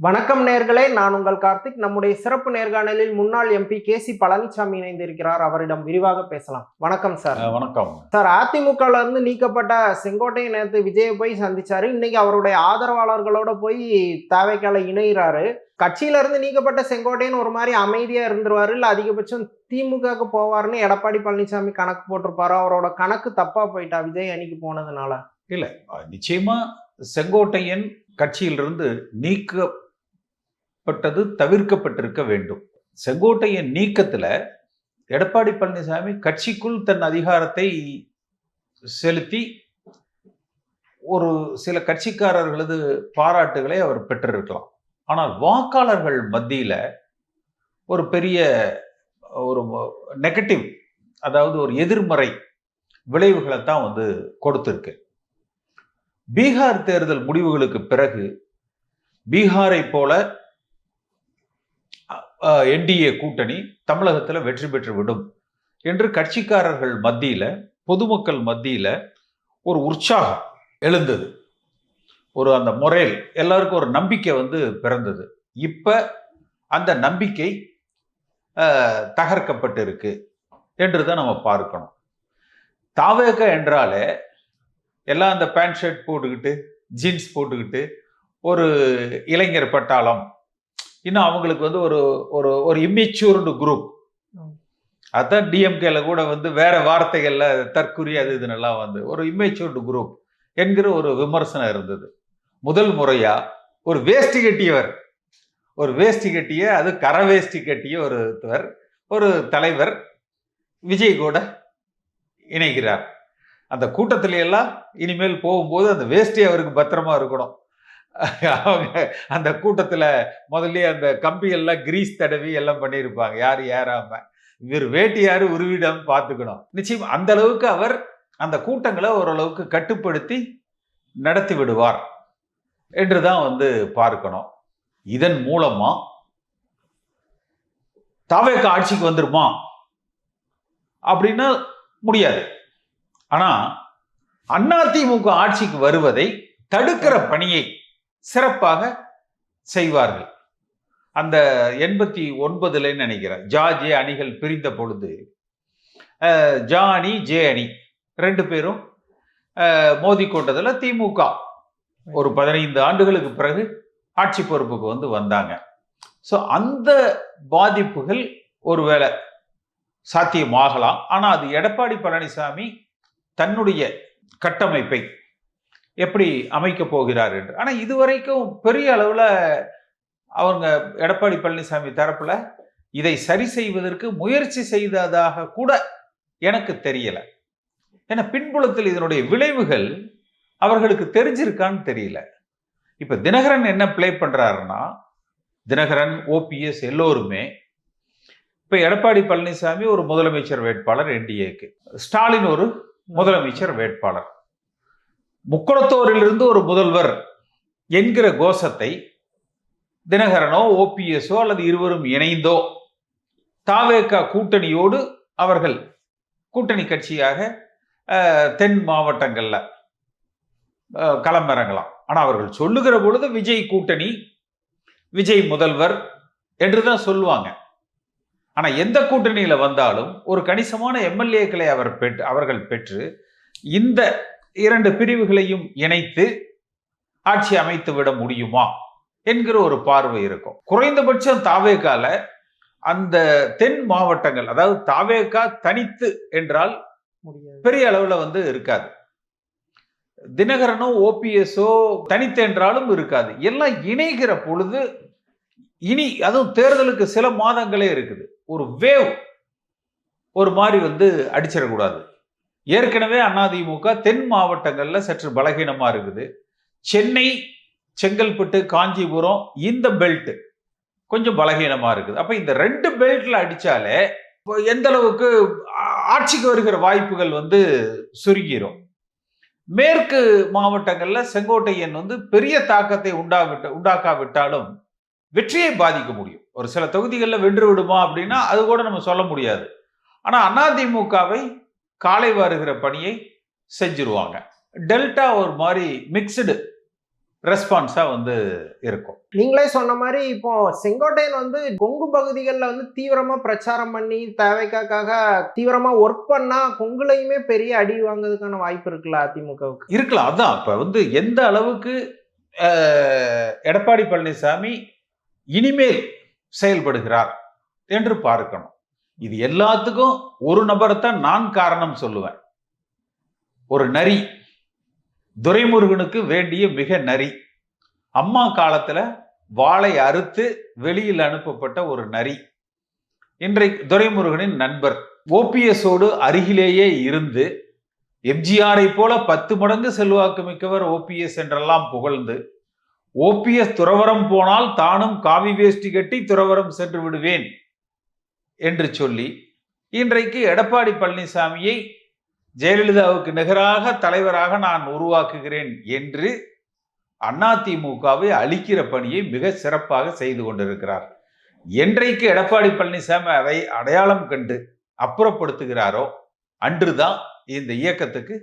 வணக்கம் நேர்களே, நான் உங்கள் கார்த்திக். நம்முடைய சிறப்பு நேர்காணலில் முன்னாள் எம்பி கேசி பழனிசாமி இணைந்திருக்கிறார். அவரிடம் விரிவாக பேசலாம். வணக்கம் சார். வணக்கம் சார். அதிமுகல இருந்து நீக்கப்பட்ட செங்கோட்டையன் நேற்று விஜயை போய் சந்திச்சாரு. இன்னைக்கு அவருடைய ஆதரவாளர்களோட போய் தாவேக்கால இணைகிறாரு. கட்சியில இருந்து நீக்கப்பட்ட செங்கோட்டையன் ஒரு மாதிரி அமைதியா இருந்துருவாரு, இல்ல அதிகபட்சம் திமுகவுக்கு போவாருன்னு எடப்பாடி பழனிசாமி கணக்கு போட்டிருப்பாரு. அவரோட கணக்கு தப்பா போயிட்டா விஜய் அணிக்கு போனதுனால? இல்ல, நிச்சயமா செங்கோட்டையன் கட்சியிலிருந்து நீக்கப்பட்டது தவிர்க்கப்பட்டிருக்க வேண்டும். செங்கோட்டையன் நீக்கத்துல எடப்பாடி பழனிசாமி கட்சிக்குள் தன் அதிகாரத்தை செலுத்தி ஒரு சில கட்சிக்காரர்களது பாராட்டுகளை அவர் பெற்றிருக்கலாம். ஆனால் வாக்காளர்கள் மத்தியில ஒரு பெரிய ஒரு நெகட்டிவ், அதாவது ஒரு எதிர்மறை விளைவுகளை தான் கொடுத்திருக்கு. பீகார் தேர்தல் முடிவுகளுக்கு பிறகு பீகாரை போல என்டிஏ கூட்டணி தமிழகத்தில் வெற்றி பெற்று விடும் என்று கட்சிக்காரர்கள் மத்தியில, பொதுமக்கள் மத்தியில ஒரு உற்சாகம் எழுந்தது. அந்த முறையில் எல்லாருக்கும் ஒரு நம்பிக்கை பிறந்தது. இப்ப அந்த நம்பிக்கை தகர்க்கப்பட்டு இருக்கு என்றுதான் நம்ம பார்க்கணும். தாவேக என்றாலே எல்லாம் அந்த பேண்ட் ஷர்ட் போட்டுக்கிட்டு, ஜீன்ஸ் போட்டுக்கிட்டு ஒரு இளைஞர் பட்டாளம், இன்னும் அவங்களுக்கு ஒரு ஒரு ஒரு இம்மெச்சூர்டு குரூப். அதான் டிஎம்கேல கூட வேற வார்த்தைகள்ல தற்குறி அது இதுன்னெல்லாம் ஒரு இம்மெச்சூர்டு குரூப் என்கிற ஒரு விமர்சனம் இருந்தது. முதல் முறையா ஒரு வேஷ்டி கட்டிய அது கரவேஷ்டி கட்டிய ஒரு தலைவர் விஜய் கூட இணைகிறார். அந்த கூட்டத்தில எல்லாம் இனிமேல் போகும்போது அந்த வேஷ்டி அவருக்கு பத்திரமா இருக்கணும். அவங்க அந்த கூட்டத்துல முதல்ல அந்த கம்பியெல்லாம் கிரீஸ் தடவி எல்லாம் பண்ணியிருப்பாங்க, யாரு ஏறாம. இவர் வேட்டி யாரு உருவிடம் பார்த்துக்கணும். நிச்சயம் அந்த அளவுக்கு அவர் அந்த கூட்டங்களை ஓரளவுக்கு கட்டுப்படுத்தி நடத்தி விடுவார் என்றுதான் பார்க்கணும். இதன் மூலமா தாவேக ஆட்சிக்கு வந்துருமா அப்படின்னா முடியாது. ஆனா அதிமுக ஆட்சிக்கு வருவதை தடுக்கிற பணியை சிறப்பாக செய்வார்கள். அந்த 89 நினைக்கிறேன், ஜார்ஜ் அணிகள் பிரிந்த பொழுது ஜா அணி ஜே அணி 2 பேரும் மோதி கொண்டதுல திமுக ஒரு 15 ஆண்டுகளுக்கு பிறகு ஆட்சி பொறுப்புக்கு வந்தாங்க. ஸோ அந்த பாதிப்புகள் ஒருவேளை சாத்தியமாகலாம். ஆனா அது எடப்பாடி பழனிசாமி தன்னுடைய கட்டமைப்பை எப்படி அமைக்க போகிறார் என்று. ஆனா இதுவரைக்கும் பெரிய அளவுல அவங்க எடப்பாடி பழனிசாமி தரப்புல இதை சரி செய்வதற்கு முயற்சி செய்ததாக கூட எனக்கு தெரியல. ஏன்னா பின்புலத்தில் இதனுடைய விளைவுகள் அவர்களுக்கு தெரிஞ்சிருக்கான்னு தெரியல. இப்ப தினகரன் என்ன பிளே பண்றாருன்னா, தினகரன், ஓபிஎஸ் எல்லோருமே இப்ப எடப்பாடி பழனிசாமி ஒரு முதலமைச்சர் வேட்பாளர் என்டிஏக்கு, ஸ்டாலின் ஒரு முதலமைச்சர் வேட்பாளர், முக்குளத்தோரிலிருந்து ஒரு முதல்வர் என்கிற கோஷத்தை தினகரனோ ஓபிஎஸ்ஓ அல்லது இருவரும் இணைந்தோ தாவேக கூட்டணியோடு அவர்கள் கூட்டணி கட்சியாக தென் மாவட்டங்கள்ல களமிறங்கலாம். ஆனா அவர்கள் சொல்லுகிற பொழுது விஜய் கூட்டணி, விஜய் முதல்வர் என்றுதான் சொல்லுவாங்க. ஆனா எந்த கூட்டணியில வந்தாலும் ஒரு கணிசமான எம்எல்ஏக்களை அவர்கள் பெற்று இந்த 2 பிரிவுகளையும் இணைத்து ஆட்சி அமைத்து விட முடியுமா என்கிற ஒரு பார்வை இருக்கும். குறைந்தபட்சம் தாவேகால அந்த தென் மாவட்டங்கள், அதாவது தாவேகா தனித்து என்றால் பெரிய அளவுல இருக்காது. தினகரனோ ஓபிஎஸ்ஓ தனித்து என்றாலும் இருக்காது. எல்லாம் இணைகிற பொழுது இனி அதுவும் தேர்தலுக்கு சில மாதங்களே இருக்குது, ஒரு வேவ் ஒரு மாதிரி அடிச்சிடக்கூடாது. ஏற்கனவே அதிமுக தென் மாவட்டங்கள்ல சற்று பலகீனமா இருக்குது. சென்னை, செங்கல்பட்டு, காஞ்சிபுரம் இந்த பெல்ட் கொஞ்சம் பலகீனமா இருக்குது. அப்ப இந்த 2 பெல்ட்ல அடிச்சாலே எந்த அளவுக்கு ஆட்சிக்கு வருகிற வாய்ப்புகள் சுருங்கிரும். மேற்கு மாவட்டங்கள்ல செங்கோட்டையன் பெரிய தாக்கத்தை உண்டாக்காவிட்டாலும் வெற்றியை பாதிக்க முடியும். ஒரு சில தொகுதிகளில் வென்று விடுமா அப்படின்னா அது கூட நம்ம சொல்ல முடியாது. ஆனா அதிமுகவை காலை வாருகிற பணியை செஞ்சிருவாங்க. டெல்டா ஒரு மாதிரி மிக்சடு ரெஸ்பான்ஸா வந்து இருக்கும். நீங்களே சொன்ன மாதிரி இப்போ செங்கோட்டையன் வந்து கொங்கு பகுதிகளில் வந்து தீவிரமா பிரச்சாரம் பண்ணி தேவைக்காக தீவிரமா ஒர்க் பண்ணா கொங்குலையுமே பெரிய அடி வாங்குறதுக்கான வாய்ப்பு இருக்குல்ல அதிமுகவுக்கு? இருக்கலாம். அதான் இப்ப வந்து எந்த அளவுக்கு எடப்பாடி பழனிசாமி இனிமேல் செயல்படுகிறார் என்று பார்க்கணும். இது எல்லாத்துக்கும் ஒரு நபரைத்தான் நான் காரணம் சொல்லுவேன். ஒரு நரி, துரைமுருகனுக்கு வேண்டிய மிக நரி. அம்மா காலத்துல வாளை அறுத்து வெளியில் அனுப்பப்பட்ட ஒரு நரி இன்றைக்கு துரைமுருகனின் நண்பர். ஓபிஎஸோடு அருகிலேயே இருந்து எம்ஜிஆரை போல 10 மடங்கு செல்வாக்கு மிக்கவர் ஓபிஎஸ் என்றெல்லாம் புகழ்ந்து, ஓபிஎஸ் துறவரம் போனால் தானும் காவி வேஷ்டி கட்டி துறவரம் சென்று விடுவேன் என்று சொல்லி இன்றைக்கு எடப்பாடி பழனிசாமியை ஜெயலலிதாவுக்கு நிகராக தலைவராக நான் உருவாக்குகிறேன் என்று அதிமுகவை அழிக்கிற பணியை மிக சிறப்பாக செய்து கொண்டிருக்கிறார். என்றைக்கு எடப்பாடி பழனிசாமி அதை அடையாளம் கண்டு அப்புறப்படுத்துகிறாரோ அன்றுதான் இந்த இயக்கத்துக்கு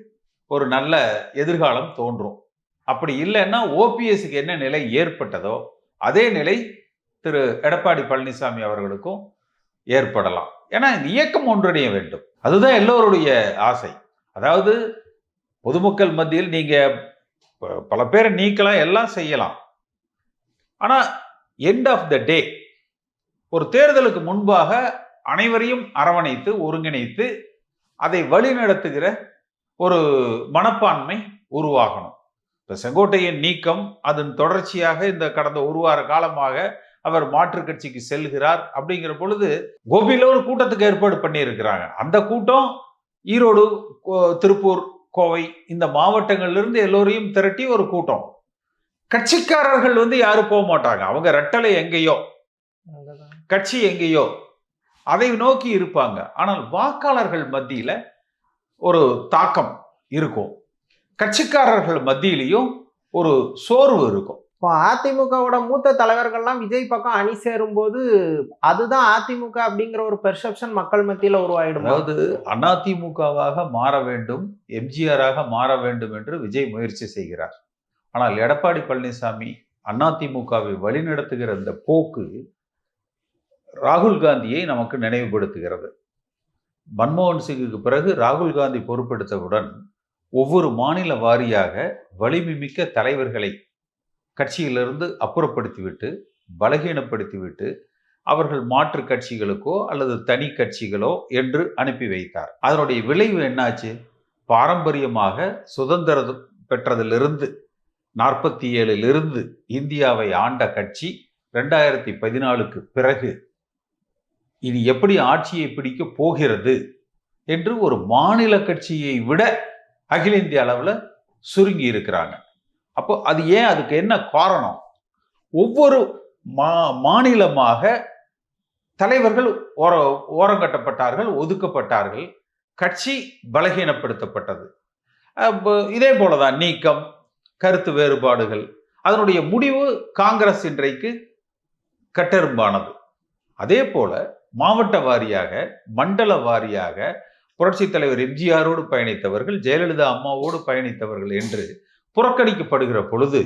ஒரு நல்ல எதிர்காலம் தோன்றும். அப்படி இல்லைன்னா ஓபிஎஸ்க்கு என்ன நிலை ஏற்பட்டதோ அதே நிலை திரு எடப்பாடி பழனிசாமி அவர்களுக்கும் ஏற்படலாம். ஏன்னா இந்த இயக்கம் ஒன்றிணைய வேண்டும், அதுதான் எல்லோருடைய ஆசை. அதாவது பொதுமக்கள் மத்தியில் நீங்க பல பேரை நீக்கலாம், எல்லாம் செய்யலாம். ஆனா எண்ட் ஆஃப் த டே ஒரு தேர்தலுக்கு முன்பாக அனைவரையும் அரவணைத்து ஒருங்கிணைத்து அதை வழிநடத்துகிற ஒரு மனப்பான்மை உருவாகணும். இப்ப செங்கோட்டையின் நீக்கம் அதன் தொடர்ச்சியாக இந்த கடந்த ஒரு வார காலமாக அவர் மாற்று கட்சிக்கு செல்கிறார். அப்படிங்கிற பொழுது கோபியில ஒரு கூட்டத்துக்கு ஏற்பாடு பண்ணி இருக்கிறாங்க. அந்த கூட்டம் ஈரோடு, திருப்பூர், கோவை இந்த மாவட்டங்கள்ல எல்லோரையும் திரட்டி ஒரு கூட்டம். கட்சிக்காரர்கள் வந்து யாரும் போக மாட்டாங்க. அவங்க ரெட்டலை எங்கேயோ, கட்சி எங்கேயோ அதை நோக்கி இருப்பாங்க. ஆனால் வாக்காளர்கள் மத்தியில ஒரு தாக்கம் இருக்கும், கட்சிக்காரர்கள் மத்தியிலையும் ஒரு சோர்வு இருக்கும். இப்போ அதிமுகவோட மூத்த தலைவர்கள்லாம் விஜய் பக்கம் அணி சேரும் போது அதுதான் அதிமுக அப்படிங்கிற ஒரு பெர்செப்ஷன் மக்கள் மத்தியில உருவாயிடும். அதாவது அதிமுகவாக மாற வேண்டும், எம்ஜிஆராக மாற வேண்டும் என்று விஜய் முயற்சி செய்கிறார். ஆனால் எடப்பாடி பழனிசாமி அதிமுகவை வழிநடத்துகிற இந்த போக்கு ராகுல் காந்தியை நமக்கு நினைவுபடுத்துகிறது. மன்மோகன் சிங்குக்கு பிறகு ராகுல் காந்தி பொறுப்பெடுத்தவுடன் ஒவ்வொரு மாநில வாரியாக வலிமைமிக்க தலைவர்களை கட்சியிலிருந்து அப்புறப்படுத்திவிட்டு, பலகீனப்படுத்திவிட்டு அவர்கள் மாற்று கட்சிகளுக்கோ அல்லது தனி கட்சிகளோ என்று அனுப்பி வைத்தார். அதனுடைய விளைவு என்னாச்சு? பாரம்பரியமாக சுதந்திரம் பெற்றதிலிருந்து 47 இந்தியாவை ஆண்ட கட்சி 2014க்கு பிறகு இனி எப்படி ஆட்சியை பிடிக்க போகிறது என்று ஒரு மாநில கட்சியை விட அகில இந்திய அளவில் சுருங்கி இருக்கிறாங்க. அப்போ அது ஏன்? அதுக்கு என்ன காரணம்? ஒவ்வொரு மாநிலமாக தலைவர்கள் ஓரங்கட்டப்பட்டார்கள், ஒதுக்கப்பட்டார்கள், கட்சி பலகீனப்படுத்தப்பட்டது. இதே போலதான் நீக்கம், கருத்து வேறுபாடுகள், அதனுடைய முடிவு காங்கிரஸ் இன்றைக்கு கட்டெரும்பானது. அதே போல மாவட்ட வாரியாக, மண்டல வாரியாக புரட்சி தலைவர் எம்ஜிஆரோடு பயணித்தவர்கள், ஜெயலலிதா அம்மாவோடு பயணித்தவர்கள் என்று புறக்கணிக்கப்படுகிற பொழுது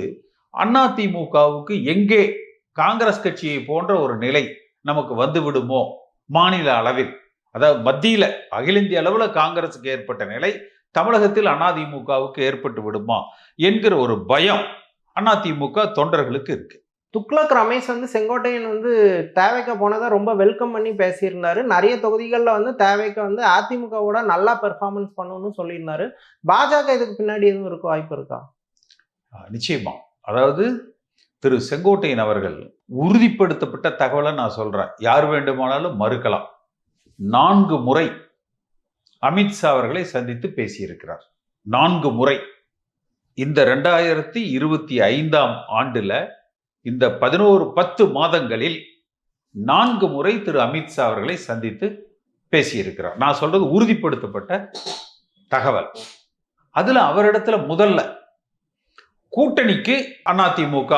அதிமுகவுக்கு எங்கே காங்கிரஸ் கட்சியை போன்ற ஒரு நிலை நமக்கு வந்து விடுமோ மாநில அளவில், அதாவது மத்தியில அகில இந்திய அளவில் காங்கிரஸுக்கு ஏற்பட்ட நிலை தமிழகத்தில் அதிமுகவுக்கு ஏற்பட்டு விடுமா என்கிற ஒரு பயம் அதிமுக தொண்டர்களுக்கு இருக்கு. துக்ளக் ரமேஷ் வந்து செங்கோட்டையன் வந்து தேவைக்க போனதை ரொம்ப வெல்கம் பண்ணி பேசியிருந்தாரு. நிறைய தொகுதிகளில் வந்து தேவைக்க வந்து அதிமுகவோட நல்லா பெர்ஃபார்மன்ஸ் பண்ணணும்னு சொல்லியிருந்தாரு. பாஜக இதுக்கு பின்னாடி எதுவும் இருக்க வாய்ப்பு இருக்கா? நிச்சயமா. அதாவது திரு செங்கோட்டையன் அவர்கள் உறுதிப்படுத்தப்பட்ட தகவலை நான் சொல்றேன், யார் வேண்டுமானாலும் மறுக்கலாம். 4 முறை அமித்ஷா அவர்களை சந்தித்து பேசியிருக்கிறார். 4 முறை. இந்த 2025ஆம் ஆண்டுல இந்த 10 மாதங்களில் 4 முறை திரு அமித்ஷா அவர்களை சந்தித்து பேசியிருக்கிறார். நான் சொல்றது உறுதிப்படுத்தப்பட்ட தகவல். அதுல அவரிடத்துல முதல்ல கூட்டணிக்கு அதிமுக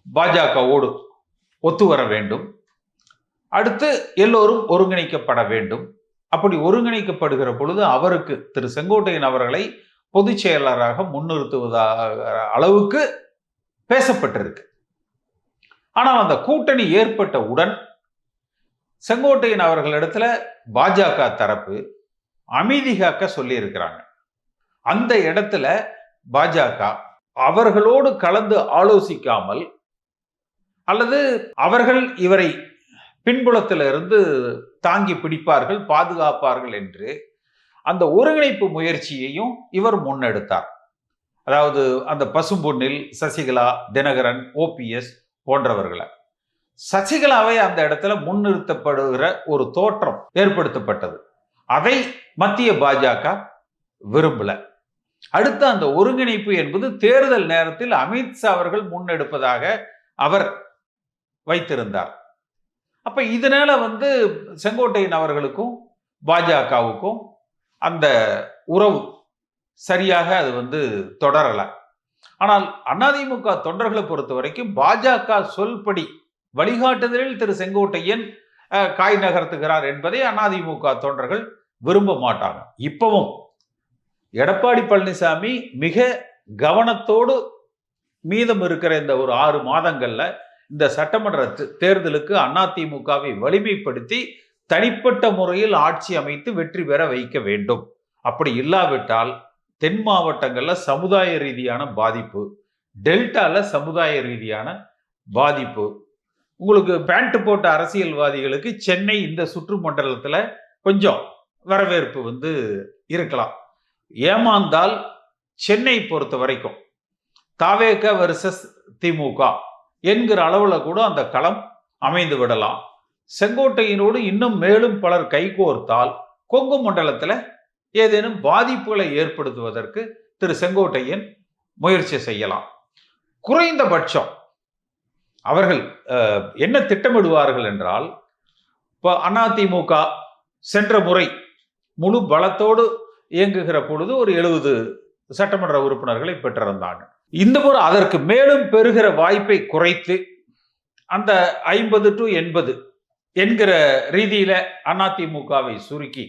பாஜகவோடு ஒத்து வர வேண்டும், அடுத்து எல்லோரும் ஒருங்கிணைக்கப்பட வேண்டும். அப்படி ஒருங்கிணைக்கப்படுகிற பொழுது அவருக்கு திரு செங்கோட்டையன் அவர்களை பொதுச் செயலாளராக முன்னிறுத்துவதாக அளவுக்கு பேசப்பட்டிருக்கு. ஆனால் அந்த கூட்டணி ஏற்பட்டவுடன் செங்கோட்டையன் அவர்களிடத்துல பாஜக தரப்பு அமைதி காக்க சொல்லி இருக்கிறாங்க. அந்த இடத்துல பாஜக அவர்களோடு கலந்து ஆலோசிக்காமல் அல்லது அவர்கள் இவரை பின்புலத்திலிருந்து தாங்கி பிடிப்பார்கள், பாதுகாப்பார்கள் என்று அந்த ஒருங்கிணைப்பு முயற்சியையும் இவர் முன்னெடுத்தார். அதாவது அந்த பசும்பொன்னில் சசிகலா, தினகரன், ஓபிஎஸ் போன்றவர்களை, சசிகலாவை அந்த இடத்துல முன்னிறுத்தப்படுகிற ஒரு தோற்றம் ஏற்படுத்தப்பட்டது. அதை மத்திய பாஜக விரும்பல. அடுத்து அந்த ஒருங்கிணைப்பு என்பது தேர்தல் நேரத்தில் அமித்ஷா அவர்கள் முன்னெடுப்பதாக அவர் வைத்திருந்தார். அப்ப இதனால செங்கோட்டையன் அவர்களுக்கும் பாஜகவுக்கும் அந்த உறவு சரியாக அது தொடரல. ஆனால் அதிமுக தொண்டர்களை பொறுத்த வரைக்கும் பாஜக சொல்படி வழிகாட்டுதலில் திரு செங்கோட்டையன் காய் நகர்த்துகிறார் என்பதை அதிமுக தொண்டர்கள் விரும்ப மாட்டாங்க. இப்பவும் எடப்பாடி பழனிசாமி மிக கவனத்தோடு மீதம் இருக்கிற இந்த ஒரு 6 மாதங்கள்ல இந்த சட்டமன்ற தேர்தலுக்கு அதிமுகவை வலிமைப்படுத்தி தனிப்பட்ட முறையில் ஆட்சி அமைத்து வெற்றி பெற வைக்க வேண்டும். அப்படி இல்லாவிட்டால் தென் மாவட்டங்கள்ல சமுதாய ரீதியான பாதிப்பு, டெல்டால சமுதாய ரீதியான பாதிப்பு. உங்களுக்கு பேண்ட் போட்ட அரசியல்வாதிகளுக்கு சென்னை இந்த சுற்று மண்டலத்துல கொஞ்சம் வரவேற்பு இருக்கலாம். ஏமாந்தால் சென்னை பொறுத்த வரைக்கும் தாவேக வெர்சஸ் திமுக என்கிற அளவுல கூட அந்த களம் அமைந்து விடலாம். செங்கோட்டையனோடு இன்னும் மேலும் பலர் கைகோர்த்தால் கொங்கு மண்டலத்துல ஏதேனும் பாதிப்புகளை ஏற்படுத்துவதற்கு திரு செங்கோட்டையன் முயற்சி செய்யலாம். குறைந்தபட்சம் அவர்கள் என்ன திட்டமிடுவார்கள் என்றால், இப்போ அதிமுக சென்ற முறை முழு பலத்தோடு இயங்குகிற பொழுது ஒரு 70 சட்டமன்ற உறுப்பினர்களை பெற்றிருந்தாங்க. இந்த முறை அதற்கு மேலும் பெறுகிற வாய்ப்பை குறைத்து அந்த 50 to 80 என்கிற ரீதியில அதிமுகவை சுருக்கி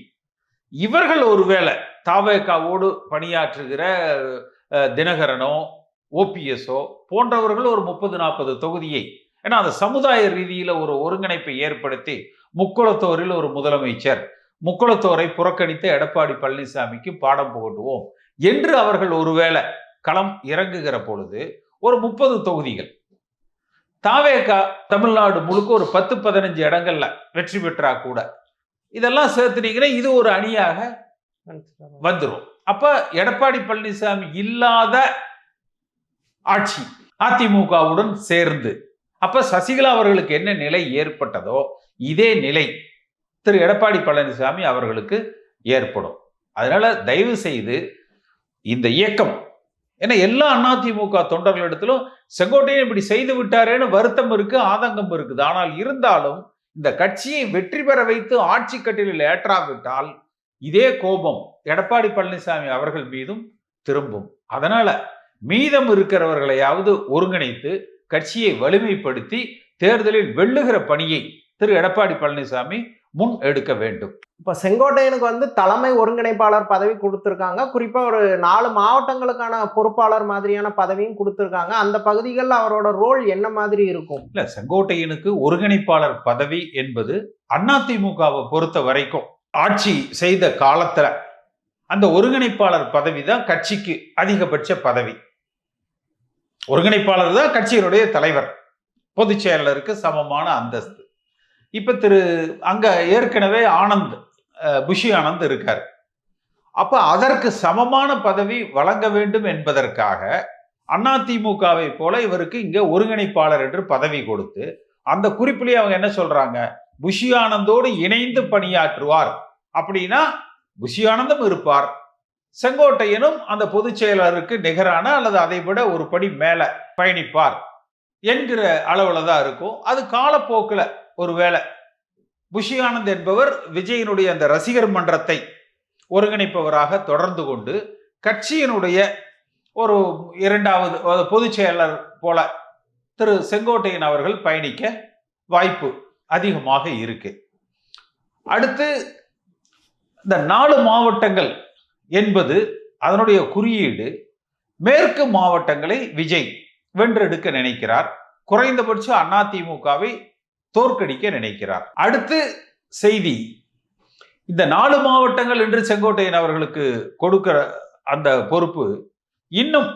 இவர்கள் ஒருவேளை தாவேகாவோடு பணியாற்றுகிற தினகரனோ ஓபிஎஸ்ஓ போன்றவர்கள் ஒரு 30-40 தொகுதியை, ஏன்னா அந்த சமுதாய ரீதியில ஒரு ஒருங்கிணைப்பை ஏற்படுத்தி முக்குளத்தோரில் ஒரு முதலமைச்சர், முக்குளத்தோரை புறக்கணித்த எடப்பாடி பழனிசாமிக்கு பாடம் புகட்டுவோம் என்று அவர்கள் ஒருவேளை களம் இறங்குகிற பொழுது ஒரு 30 தொகுதிகள் தாவேகா தமிழ்நாடு முழுக்க ஒரு 10-15 இடங்கள்ல வெற்றி பெற்றா கூட இதெல்லாம் சேர்த்துனீங்கன்னா இது ஒரு அணியாக வந்துடும். அப்ப எடப்பாடி பழனிசாமி இல்லாத ஆட்சி அதிமுகவுடன் சேர்ந்து, அப்ப சசிகலா அவர்களுக்கு என்ன நிலை ஏற்பட்டதோ இதே நிலை திரு எடப்பாடி பழனிசாமி அவர்களுக்கு ஏற்படும். அதனால தயவு செய்து இந்த இயக்கம், ஏன்னா எல்லா அதிமுக தொண்டர்களிடத்திலும் செங்கோட்டையன் இப்படி செய்து விட்டாரேன்னு வருத்தம் இருக்கு, ஆதங்கம் இருக்குது. ஆனால் இருந்தாலும் இந்த கட்சியை வெற்றி பெற வைத்து ஆட்சி கட்டிலில் ஏற்றாவிட்டால் இதே கோபம் எடப்பாடி பழனிசாமி அவர்கள் மீதும் திரும்பும். அதனால மீதம் இருக்கிறவர்களையாவது ஒருங்கிணைத்து கட்சியை வலிமைப்படுத்தி தேர்தலில் வெல்லுகிற பணியை திரு எடப்பாடி பழனிசாமி முன் எடுக்க வேண்டும். இப்ப செங்கோட்டையனுக்கு தலைமை ஒருங்கிணைப்பாளர் பதவி கொடுத்திருக்காங்க. குறிப்பா ஒரு 4 மாவட்டங்களுக்கான பொறுப்பாளர் மாதிரியான பதவியும் கொடுத்திருக்காங்க. அந்த பகுதிகளில் அவரோட ரோல் என்ன மாதிரி இருக்கும்? இல்ல, செங்கோட்டையனுக்கு ஒருங்கிணைப்பாளர் பதவி என்பது அதிமுகவை பொறுத்த வரைக்கும் ஆட்சி செய்த காலத்துல அந்த ஒருங்கிணைப்பாளர் பதவி தான் கட்சிக்கு அதிகபட்ச பதவி. ஒருங்கிணைப்பாளர் தான் கட்சியினுடைய தலைவர், பொதுச் செயலருக்கு சமமான அந்தஸ்து. இப்ப அங்க ஏற்கனவே புஷி ஆனந்த் இருக்கார். அப்ப அதற்கு சமமான பதவி வழங்க வேண்டும் என்பதற்காக அதிமுகவை போல இவருக்கு இங்க ஒருங்கிணைப்பாளர் என்று பதவி கொடுத்து, அந்த குறிப்பிலேயே அவங்க என்ன சொல்றாங்க, புஷி ஆனந்தோடு இணைந்து பணியாற்றுவார். அப்படின்னா புஷி ஆனந்தும் இருப்பார், செங்கோட்டையனும் அந்த பொதுச் செயலாளருக்கு நிகரான அல்லது அதை விட ஒரு படி மேல பயணிப்பார் என்கிற அளவுல தான் இருக்கும். அது காலப்போக்கில் ஒருவேளை புஷி ஆனந்த் என்பவர் விஜயனுடைய அந்த ரசிகர் மன்றத்தை ஒருங்கிணைப்பவராக தொடர்ந்து கொண்டு கட்சியினுடைய ஒரு 2வது பொதுச் செயலர் போல திரு செங்கோட்டையன் அவர்கள் பயணிக்க வாய்ப்பு அதிகமாக இருக்கு. அடுத்து இந்த 4 மாவட்டங்கள் என்பது அதனுடைய குறியீடு மேற்கு மாவட்டங்களை விஜய் வென்றெடுக்க நினைக்கிறார். குறைந்தபட்சம் அதிமுகவை தோற்கடிக்க நினைக்கிறார். அடுத்து செய்தி, இந்த 4 மாவட்டங்கள் என்று செங்கோட்டையன் அவர்களுக்கு கொடுக்கிற அந்த பொறுப்பு இன்னும்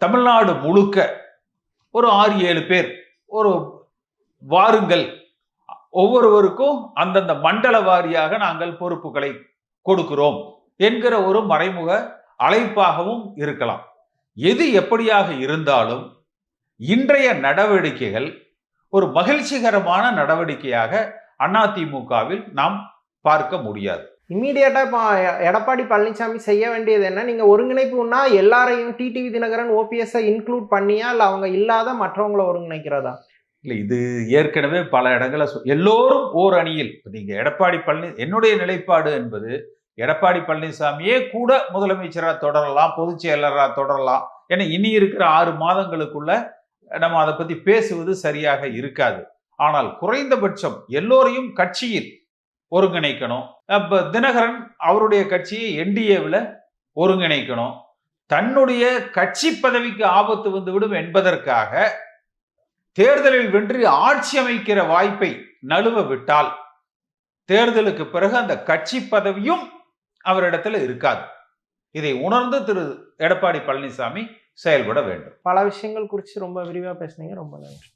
தமிழ்நாடு முழுக்க ஒரு 6-7 பேர் ஒரு வாருங்கள், ஒவ்வொருவருக்கும் அந்தந்த மண்டல வாரியாக நாங்கள் பொறுப்புகளை கொடுக்கிறோம் என்கிற ஒரு மறைமுக அழைப்பாகவும் இருக்கலாம். எது எப்படியாக இருந்தாலும் இன்றைய நடவடிக்கைகள் ஒரு மகிழ்ச்சிகரமான நடவடிக்கையாக அதிமுகவில் நாம் பார்க்க முடியாது. இம்மீடியட்டா இப்போ எடப்பாடி பழனிசாமி செய்ய வேண்டியது என்ன? நீங்க ஒருங்கிணைப்புன்னா எல்லாரையும் டிடிவி தினகரன் ஓபிஎஸ் இன்க்ளூட் பண்ணியா, இல்ல அவங்க இல்லாத மற்றவங்களை ஒருங்கிணைக்கிறதா? இல்லை, இது ஏற்கனவே பல இடங்களை எல்லோரும் ஓர் அணியில். நீங்க எடப்பாடி என்னுடைய நிலைப்பாடு என்பது எடப்பாடி பழனிசாமியே கூட முதலமைச்சராக தொடரலாம், பொதுச் செயலராக தொடரலாம். ஏன்னா இனி இருக்கிற 6 மாதங்களுக்குள்ள நம்ம அதை பத்தி பேசுவது சரியாக இருக்காது. ஆனால் குறைந்தபட்சம் எல்லோரையும் கட்சியில் ஒருங்கிணைக்கணும். அப்ப தினகரன் அவருடைய கட்சியை என்டிஏவில் ஒருங்கிணைக்கணும். தன்னுடைய கட்சி பதவிக்கு ஆபத்து வந்துவிடும் என்பதற்காக தேர்தலில் வென்று ஆட்சி அமைக்கிற வாய்ப்பை நழுவ விட்டால் தேர்தலுக்கு பிறகு அந்த கட்சி பதவியும் அவரிடத்துல இருக்காது. இதை உணர்ந்து திரு எடப்பாடி பழனிசாமி செயல்பட வேண்டும். பல விஷயங்கள் குறித்து ரொம்ப விரிவா பேசுனீங்க. ரொம்ப நன்றி.